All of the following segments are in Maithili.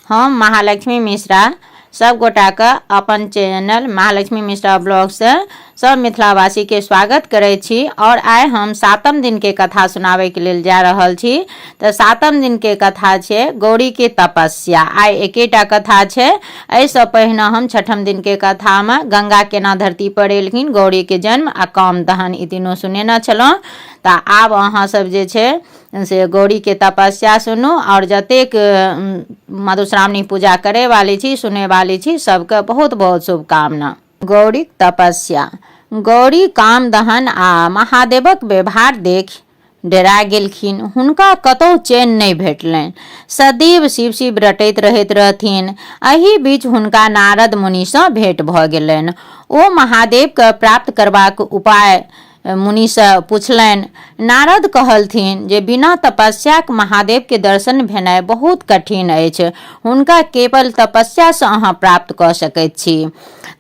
हम महालक्ष्मी मिश्रा सब गोटा के अपन चैनल महालक्ष्मी मिश्रा ब्लॉग से सब मिथिलावासी के स्वागत करे छी। और आइ हम सातम दिन के कथा सुनावे के लेल जा रहल छी। तो सातम दिन के कथा छे गौरी के तपस्या। आइ एकेटा कथा छे। ऐसे पहिने हम छठम दिन के कथा में गंगा केना धरती पर एलखिन, गौरी के जन्म आ काम दहन ई तीनों सुनेना छलौं। तो आब अहाँ सब जे छे से गौरी के तपस्या सुनू। और जतेक मधुश्रावणी पूजा करे वाली छी, सुने वाली छी, सबके बहुत बहुत शुभकामना। गौरी तपस्या। गौरी काम दहन आ महादेवक व्यवहार देख डेरा गेलखिन। हुनका कतौ चैन नहीं भेटलनि, सदैव शिव शिव रटैत रहैत रहथिन। एहि बीच हुनका नारद मुनि सँ भेंट भऽ गेलनि। ओ महादेव के प्राप्त करबाक उपाय मुनि से पूछलनि। नारद कहलथिन जे बिना तपस्याक महादेव के दर्शन भेनाइ बहुत कठिन अछि। हुनका केवल तपस्या से अहाँ प्राप्त कऽ सकैत छी।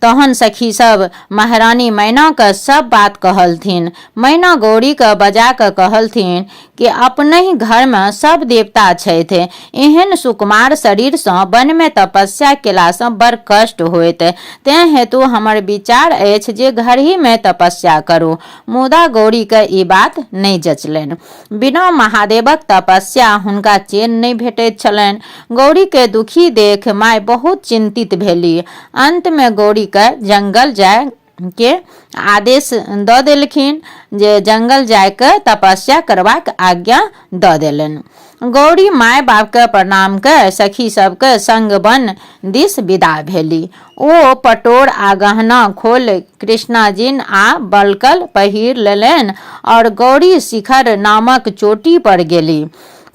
तहन सखी सब महारानी मैना के सब बात कहलथिन। मैना गौरी के बजा के कहलथिन कि अपने ही घर में सब देवता छथि। एहन सुकुमार शरीर से वन में तपस्या केला से बड़ कष्ट होइत। तें हेतु हमर विचार अछि जे घर ही में तपस्या करू। मुदा गौरी के ई बात नहीं जचलनि। बिना महादेवक तपस्या हुनका चैन नहीं भेटैत छलनि। गौरी के दुखी देख माय बहुत चिंतित भेली। अंत में गौरी के जंगल जाय के आदेश दऽ देलखिन, जे जंगल जाय के तपस्या करबाक आज्ञा दऽ देलनि। गौरी माय बाप के प्रणाम के सखी सबके संग वन दिस विदा भेली। ओ पटोर आ गहना खोल कृष्णाजिन आ बलकल पहिर लेलनि और गौरी शिखर नामक चोटी पर गेली।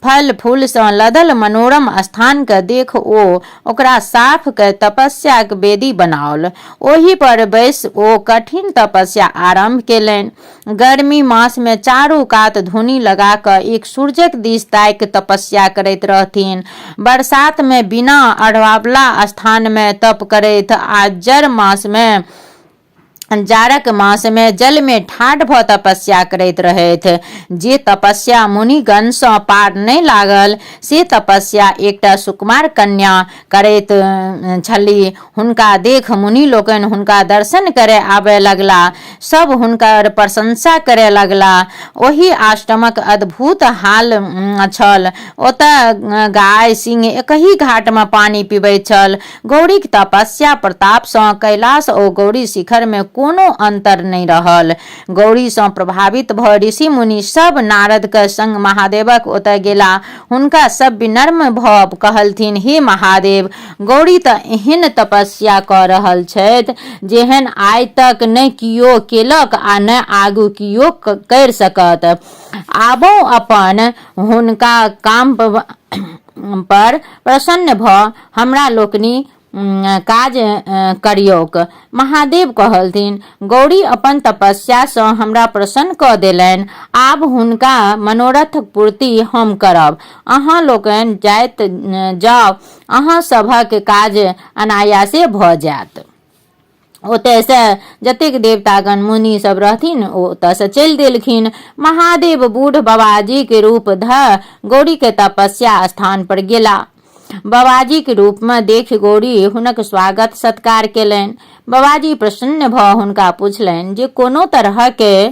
फल फूल से लदल मनोरम स्थान के देख ओकरा साफ के तपस्या के वेदी बनाओल। ओही पर बैस ओ कठिन तपस्या आरंभ केलनि। गर्मी मास में चारू कात धुनी लगा कर एक सूरजक दिस ताकि तपस्या करैत रहथिन। बरसात में बिना अढ़वावला स्थान में तप करैत आ जाड़क मास में जल में ठाढ़ भ तपस्या करैत रहैत। जे तपस्या मुनिगण सँ पार नहीं लागल से तपस्या एकटा सुकुमार कन्या करैत छली। हुनका देख मुनि लोकनि हुनका दर्शन करे आबे लगला। सब हुनकर प्रशंसा करे लगला। ओही आश्रमक अद्भुत हाल छल। ओतय गाय सिंह एकही घाट में पानी पीबैत छल। गौरी के तपस्या प्रताप सँ कैलाश ओ गौरी शिखर में कोनो अंतर नहीं रहल। गौरी सँ प्रभावित भ ऋषि मुनि सब नारद के संग महादेवक ओतय गेला। हुनका सब विनम्र भ कहलथिन, हे महादेव, गौरी त एहन तपस्या क रहल छथि जेहन आइ तक न कियो केलक आ न आगू कियो कर सकत। आबो अपन हुनका काम पर प्रसन्न भ हमरा लोकनि काज करियौक। महादेव कहलथिन, गौरी अपन तपस्या सँ हमरा प्रसन्न क देलनि। आब हुनका मनोरथक पूर्ति हम करब। अहाँ लोकनि जाइत जाउ, अहाँ सभक काज अनायासे भ जायत। ओतय से जतेक देवतागण मुनि सब रहथिन ओतय से चलि देलखिन। महादेव बूढ़ बाबाजी के रूप ध गौरी के तपस्या स्थान पर गेला। बाबाजी के रूप में देख गौरी हुनक स्वागत सत्कार केलनि। बाबाजी प्रसन्न भ हुनका पूछलनि जे कोनो तरह के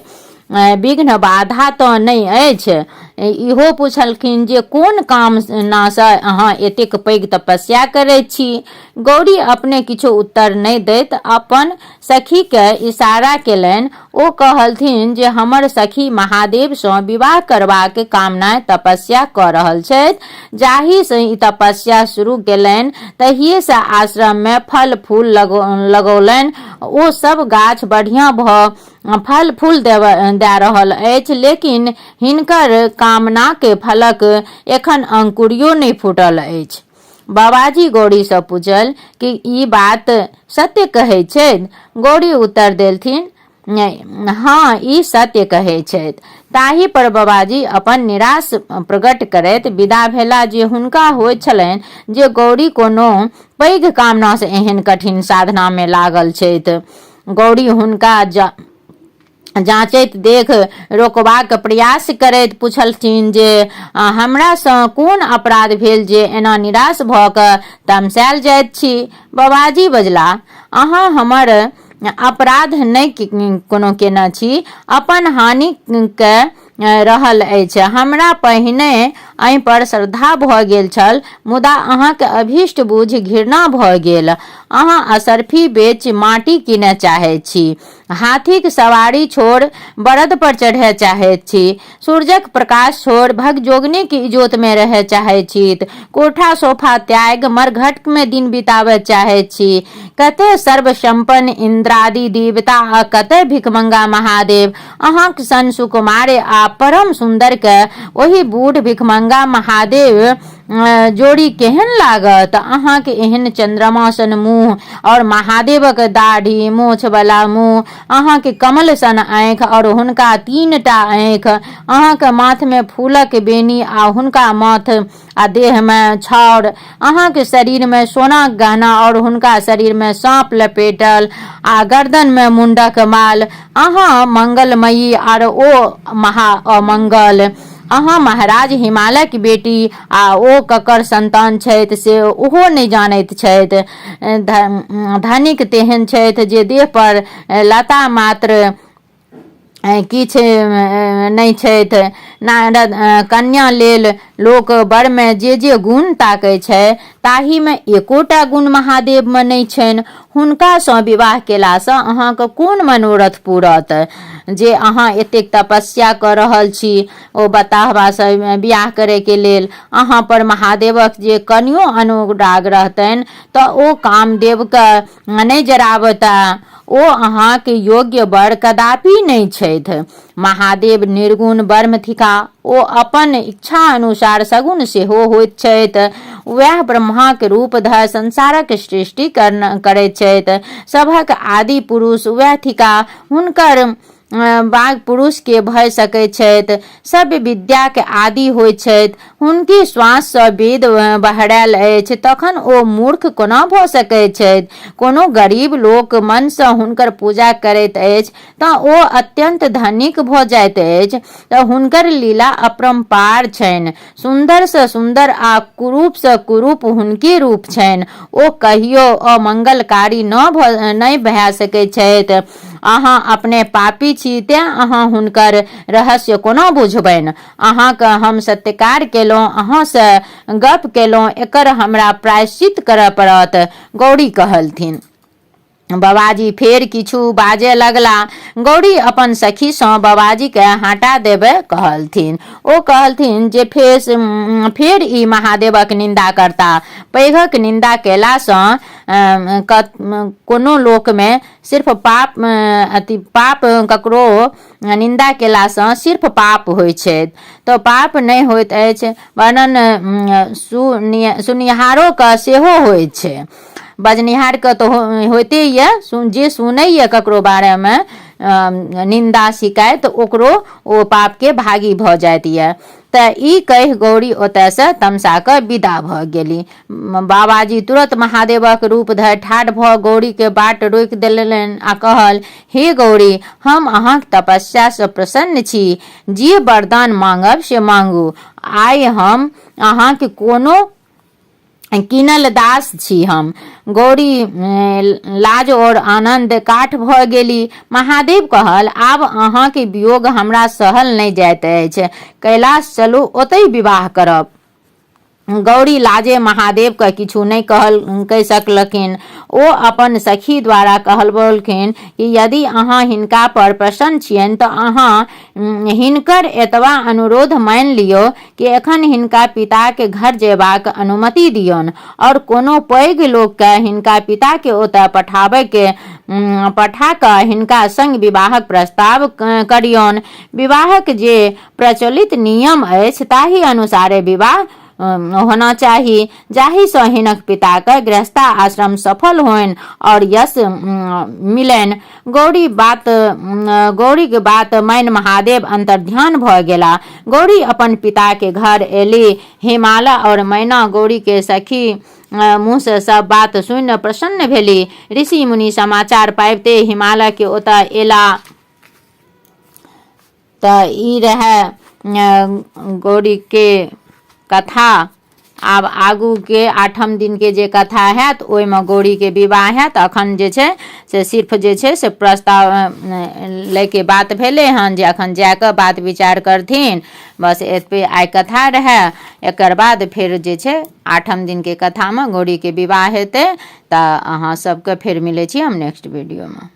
विघ्न बाधा तो नहीं अछि। इहो पूछलखिन जे कोन कामना सँ अहाँ एतेक पैघ तपस्या करैत छी। गौरी अपने किछो उत्तर नहीं दैत अपन सखी के इशारा केलनि। ओ कहलथिन जे हमर सखी महादेव सँ विवाह करबाक कामना तपस्या क रहल छथि। जाहि से ई तपस्या शुरू केलनि तहिए से आश्रम में फल फूल लगौलनि। ओ सब गाछ बढ़िया भ फल फूल दे रहल अछि, लेकिन हिनकर कामना के फलक एखन अंकुरियो नहीं फूटल अछि। बाबाजी गौरी से पूछल कि ई बात सत्य कहै छथि। गौरी उत्तर देलथिन, हाँ, ई सत्य कहै छथि। ताहि पर बाबाजी अपन निराश प्रकट करैत विदा भेला जे हुनका होइत छलनि जे गौरी कोनो पैघ कामना से एहन कठिन साधना में लागल छथि। गौरी हुनका जाँचैत देख रोकबाक प्रयास करैत पूछलथिन जे हमरासँ कोन अपराध भेल जे एना निराश भऽ कऽ तमसायल जाइत छी। बाबाजी बजलाह, अहाँ हमर अपराध नहि कोनो केने छी, अपन हानिके रहल अछि। हमरा पहिने एहि पर श्रद्धा भऽ गेल छल, मुदा अहाँके अभीष्ट बुझि घृणा भऽ गेल। अहाँ असरफी बेच माटी कीनय चाहैत छी, हाथीक सवारी छोड़ बरद पर चढ़य चाहैत छी, सूरजक प्रकाश छोड़ भगजोगनीक इजोतमे रहय चाहैत छी, कोठा सोफा त्याग मरघट में दिन बिताबय चाहैत छी। कते सर्वसम्पन्न इंद्रादि देवता आ कते भिखमंगा महादेव अहाँक सन सुकुमार आ परम सुंदर के ओही बूढ़ भिखमंगा महादेव जोड़ी केहन लागत। अहाँके एहन चंद्रमा सन मुँह और महादेवक दाढ़ी मोछ वाला मुँह, अहाँके कमल सन आँख और हुनका 3टा आँख, अहाँके माथ में फूलक बेनी आ हुनका माथ आ देह में छाउर, अहाँके शरीर में सोना गहना और हुनका शरीर में सांप लपेटल आ गर्दन में मुंडक माल। अहाँ मंगलमयी और ओ महा अमंगल। अहाँ महाराज हिमालय की बेटी आ ओ ककर संतान छथि से ओहो नहि जानैत छथि। धनिक तेहन छथि जे देह पर लता मात्र किछु नहि छथि। नारद कन्या लेल लोक बरमे जे गुण ताकै छै ताहिमे एकोटा गुण महादेवमे नहि छनि। हुनकासँ विवाह केलासँ अहाँके कोन मनोरथ पूरत जे अहाँ एतेक तपस्या कऽ रहल छी ओ बताहबासँ बियाह करैके लेल। अहाँ पर महादेवक जे कनियो अनुराग रहतनि तऽ ओ कामदेवके नहि जराबता। ओ अहाँके योग्य वर कदापि नहि छथि। महादेव निर्गुण ब्रह्म थिका, ओ अपन इच्छा अनुसार सगुण सेहो होइत छथि। वएह ब्रह्माक रूप धऽ संसारक सृष्टि करैत छथि। सभक आदि पुरुष वएह थिका, हुनकर बाग पुरुष के भय सकैत छथि। सब विद्या के आदि होइत छथि। हुनकी श्वास सँ वेद बहरायल अछि, तखन ओ मूर्ख कोना भऽ सकैत छथि। कोनो गरीब लोक मन सँ हुनकर पूजा करैत अछि तऽ ओ अत्यंत धनिक भऽ जाइत अछि। तऽ हुनकर लीला अपरंपार छनि। सुंदर सँ सुंदर आ कुरूप सँ कुरूप हुनके रूप छनि। ओ कहियो अमंगलकारी नहि भऽ सकैत छथि। अहाँ अपने पापी छी, तें अहाँ हुनकर रहस्य कोना बुझबनि। अहाँके हम सत्कार केलहुँ, अहाँसँ गप केलहुँ, एकर हमरा प्रायश्चित करऽ पड़त, गौरी कहलथिन। बाबाजी फेर किछु बाजे लगला। गौरी अपन सखीसँ बाबाजीके हटा देबे कहलथिन। ओ कहलथिन जे फेर ई महादेवक निंदा करता। पैघक निंदा केलासँ कोनो लोकमे सिर्फ पाप ककरो निंदा केलासँ सिर्फ पाप होइ छै तऽ पाप नहि होइत अछि, वर्णन सुनिहारोके सेहो होइत छै। बजनिहारके तऽ होइते ये, जे सुनैए ककरो बारेमे निंदा शिकायत ओकरो ओ पापके भागी भऽ जाइत ये। तऽ ई कहि गौरी ओतयसँ तमसा कऽ विदा भऽ गेली। बाबाजी तुरंत महादेवक रूप धरि ठाढ़ भऽ गौरीके बाट रोकि देलनि आ कहल, हे गौरी, हम अहाँक तपस्यासँ प्रसन्न छी। जे वरदान मांगब से मांगू। आइ हम अहाँके कोनो कीनल दास छी। हम गौरी लाज और आनंद काठ भऽ गेली। महादेव कहल, आब अहाँके वियोग हमरा सहल नहि जाइत अछि, कैलाश चलू, ओतहि विवाह करब। गौरी लाजे महादेवके किछु नहि कहि सकलखिन। ओ अपन सखी द्वारा कहलखिन कि यदि अहाँ हिनका पर प्रसन्न छियनि तऽ अहाँ हिनकर एतबा अनुरोध मानि लियौ कि एखन हिनका पिताके घर जेबाक अनुमति दियौन और कोनो पैघ लोकके हिनका पिताके ओतऽ पठा कऽ हिनका संग विवाहक प्रस्ताव करियौन। विवाहक जे प्रचलित नियम अछि ताहि अनुसारे विवाह होना चाही, जाहिसँ हिनक पिताके गृहस्था आश्रम सफल होइन और यश मिलनि। गौरीके बात मानि महादेव अंतर्ध्यान भऽ गेला। गौरी अपन पिताके घर एली। हिमालय और मैना गौरी के सखी मुँह से सब बात सुनि प्रसन्न भेली। ऋषि मुनि समाचार पाबिते हिमालय के ओतऽ एला। तो ई रहे गौरी के कथा। आब आगू के 8म दिन के जे कथा हैत ओहिमे गौरी के विवाह हैत। अखन जे छै से सिर्फ जे छै से प्रस्ताव लैके बात भेलै हन जे अखन जाके बात विचार करथिन। बस एतबे आइ कथा रहे। एकर बाद फिर जे छै 8म दिन के कथा में गौरी के विवाह हेतै। तऽ अहाँ सबके फिर मिलै छी हम नेक्स्ट वीडियो में।